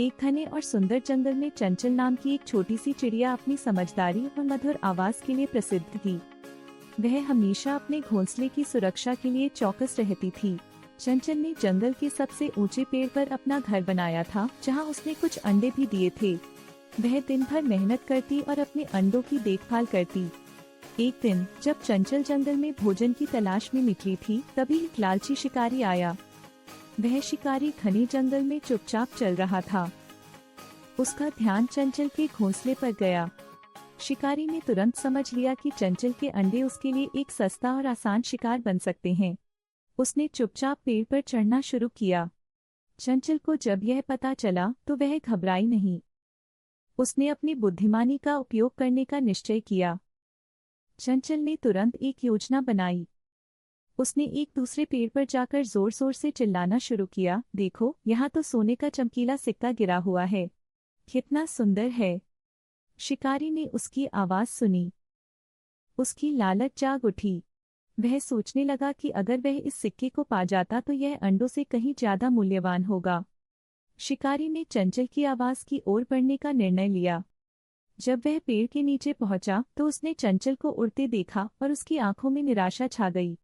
एक घने और सुंदर जंगल में चंचल नाम की एक छोटी सी चिड़िया अपनी समझदारी और मधुर आवाज के लिए प्रसिद्ध थी। वह हमेशा अपने घोंसले की सुरक्षा के लिए चौकस रहती थी। चंचल ने जंगल के सबसे ऊंचे पेड़ पर अपना घर बनाया था, जहां उसने कुछ अंडे भी दिए थे। वह दिन भर मेहनत करती और अपने अंडों की देखभाल करती। एक दिन जब चंचल जंगल में भोजन की तलाश में निकली थी, तभी एक लालची शिकारी आया। वह शिकारी घने जंगल में चुपचाप चल रहा था। उसका ध्यान चंचल के घोंसले पर गया। शिकारी ने तुरंत समझ लिया कि चंचल के अंडे उसके लिए एक सस्ता और आसान शिकार बन सकते हैं। उसने चुपचाप पेड़ पर चढ़ना शुरू किया। चंचल को जब यह पता चला तो वह घबराई नहीं। उसने अपनी बुद्धिमानी का उपयोग करने का निश्चय किया। चंचल ने तुरंत एक योजना बनाई। उसने एक दूसरे पेड़ पर जाकर जोर जोर से चिल्लाना शुरू किया, देखो, यहाँ तो सोने का चमकीला सिक्का गिरा हुआ है। कितना सुंदर है। शिकारी ने उसकी आवाज सुनी। उसकी लालच जाग उठी। वह सोचने लगा कि अगर वह इस सिक्के को पा जाता तो यह अंडों से कहीं ज्यादा मूल्यवान होगा। शिकारी ने चंचल की आवाज की ओर बढ़ने का निर्णय लिया। जब वह पेड़ के नीचे पहुंचा तो उसने चंचल को उड़ते देखा और उसकी आंखों में निराशा छा गई।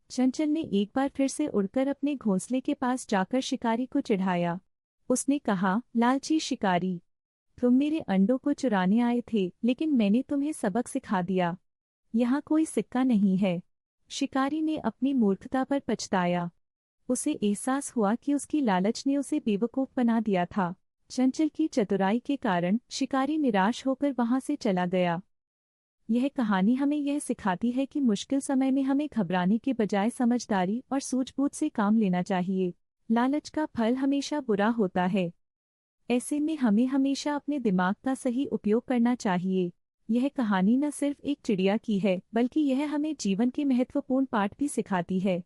चंचल ने एक बार फिर से उड़कर अपने घोंसले के पास जाकर शिकारी को चिढ़ाया। उसने कहा, लालची शिकारी, तुम मेरे अंडों को चुराने आए थे, लेकिन मैंने तुम्हें सबक सिखा दिया। यहाँ कोई सिक्का नहीं है। शिकारी ने अपनी मूर्खता पर पछताया। उसे एहसास हुआ कि उसकी लालच ने उसे बेवकूफ बना दिया था। चंचल की चतुराई के कारण शिकारी निराश होकर वहां से चला गया। यह कहानी हमें यह सिखाती है कि मुश्किल समय में हमें घबराने के बजाय समझदारी और सूझबूझ से काम लेना चाहिए। लालच का फल हमेशा बुरा होता है। ऐसे में हमें हमेशा अपने दिमाग का सही उपयोग करना चाहिए। यह कहानी न सिर्फ एक चिड़िया की है, बल्कि यह हमें जीवन के महत्वपूर्ण पाठ भी सिखाती है।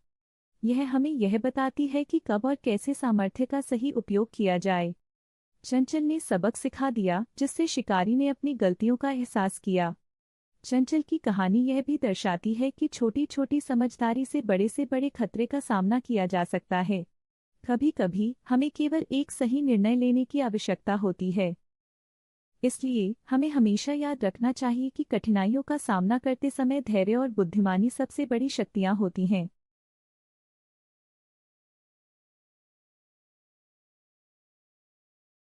यह हमें यह बताती है कि कब और कैसे सामर्थ्य का सही उपयोग किया जाए। चंचल ने सबक सिखा दिया, जिससे शिकारी ने अपनी गलतियों का एहसास किया। चंचल की कहानी यह भी दर्शाती है कि छोटी छोटी समझदारी से बड़े खतरे का सामना किया जा सकता है। कभी कभी हमें केवल एक सही निर्णय लेने की आवश्यकता होती है। इसलिए हमें हमेशा याद रखना चाहिए कि कठिनाइयों का सामना करते समय धैर्य और बुद्धिमानी सबसे बड़ी शक्तियां होती हैं।